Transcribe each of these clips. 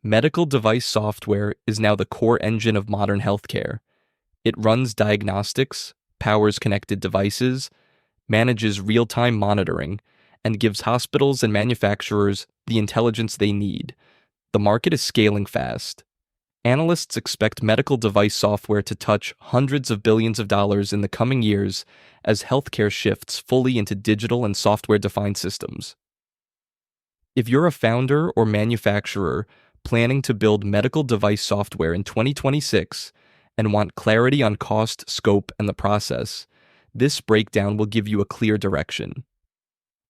Medical device software is now the core engine of modern healthcare. It runs diagnostics, powers connected devices, manages real-time monitoring, and gives hospitals and manufacturers the intelligence they need. The market is scaling fast. Analysts expect medical device software to touch hundreds of billions of dollars in the coming years as healthcare shifts fully into digital and software-defined systems. If you're a founder or manufacturer planning to build medical device software in 2026 and want clarity on cost, scope, and the process, this breakdown will give you a clear direction.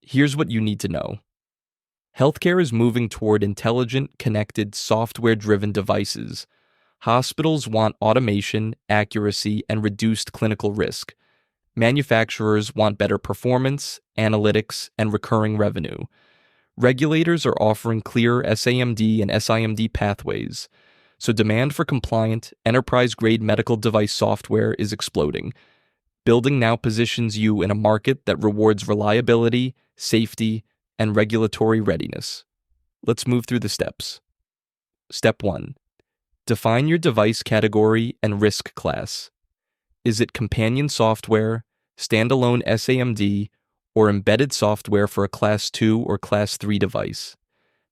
Here's what you need to know. Healthcare is moving toward intelligent, connected, software-driven devices. Hospitals want automation, accuracy, and reduced clinical risk. Manufacturers want better performance, analytics, and recurring revenue. Regulators are offering clear SaMD and SIMD pathways, so demand for compliant, enterprise-grade medical device software is exploding. Building now positions you in a market that rewards reliability, safety, and regulatory readiness. Let's move through the steps. Step 1. Define your device category and risk class. Is it companion software, standalone SaMD, or embedded software for a Class 2 or Class 3 device?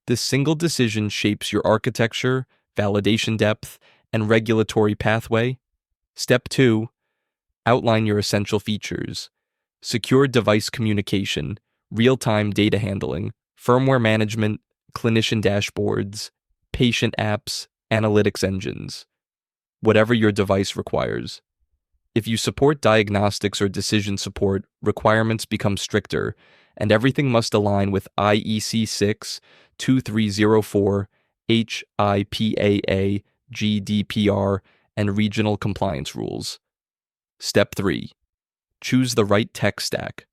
This single decision shapes your architecture, validation depth, and regulatory pathway. Step 2. Outline your essential features. Secure device communication, real-time data handling, firmware management, clinician dashboards, patient apps, analytics engines. Whatever your device requires. If you support diagnostics or decision support, requirements become stricter, and everything must align with IEC 62304, HIPAA, GDPR, and regional compliance rules. Step 3. Choose the right tech stack.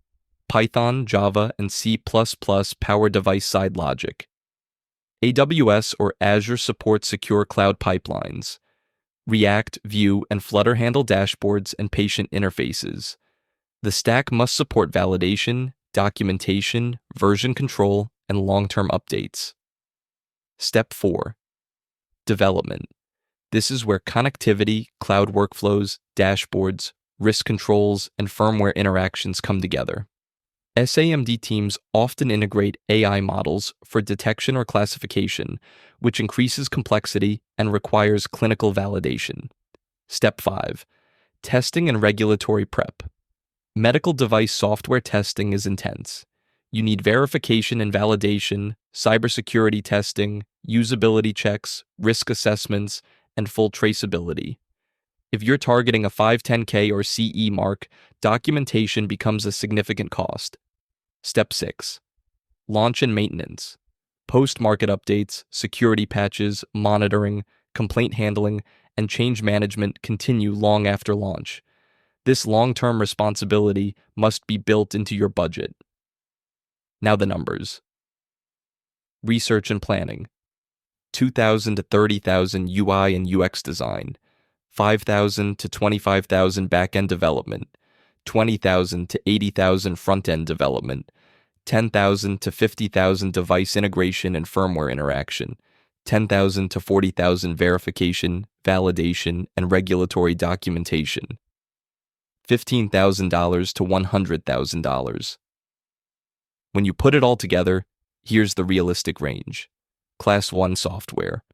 Python, Java, and C++ power device-side logic. AWS or Azure support secure cloud pipelines. React, Vue, and Flutter handle dashboards and patient interfaces. The stack must support validation, documentation, version control, and long-term updates. Step 4. Development. This is where connectivity, cloud workflows, dashboards, risk controls, and firmware interactions come together. SaMD teams often integrate AI models for detection or classification, which increases complexity and requires clinical validation. Step 5. Testing and regulatory prep. Medical device software testing is intense. You need verification and validation, cybersecurity testing, usability checks, risk assessments, and full traceability. If you're targeting a 510K or CE mark, documentation becomes a significant cost. Step 6. Launch and maintenance. Post-market updates, security patches, monitoring, complaint handling, and change management continue long after launch. This long-term responsibility must be built into your budget. Now the numbers. Research and planning. 2,000 to 30,000 UI and UX design. 5,000 to 25,000 back-end development. 20,000 to 80,000 front-end development, 10,000 to 50,000 device integration and firmware interaction, 10,000 to 40,000 verification, validation, and regulatory documentation, $15,000 to $100,000. When you put it all together, here's the realistic range. Class 1 software,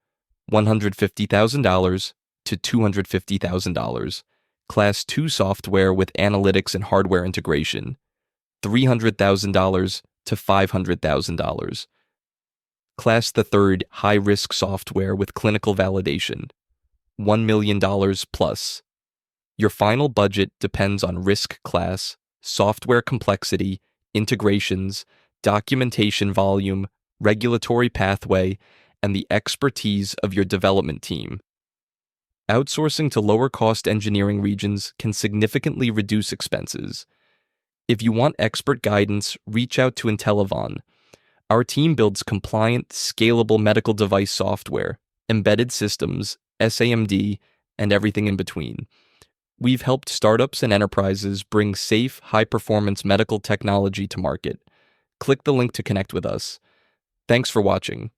$150,000 to $250,000. Class 2 software with analytics and hardware integration, $300,000 to $500,000. Class 3 high-risk software with clinical validation, $1 million plus. Your final budget depends on risk class, software complexity, integrations, documentation volume, regulatory pathway, and the expertise of your development team. Outsourcing to lower-cost engineering regions can significantly reduce expenses. If you want expert guidance, reach out to Intellivon. Our team builds compliant, scalable medical device software, embedded systems, SaMD, and everything in between. We've helped startups and enterprises bring safe, high-performance medical technology to market. Click the link to connect with us. Thanks for watching.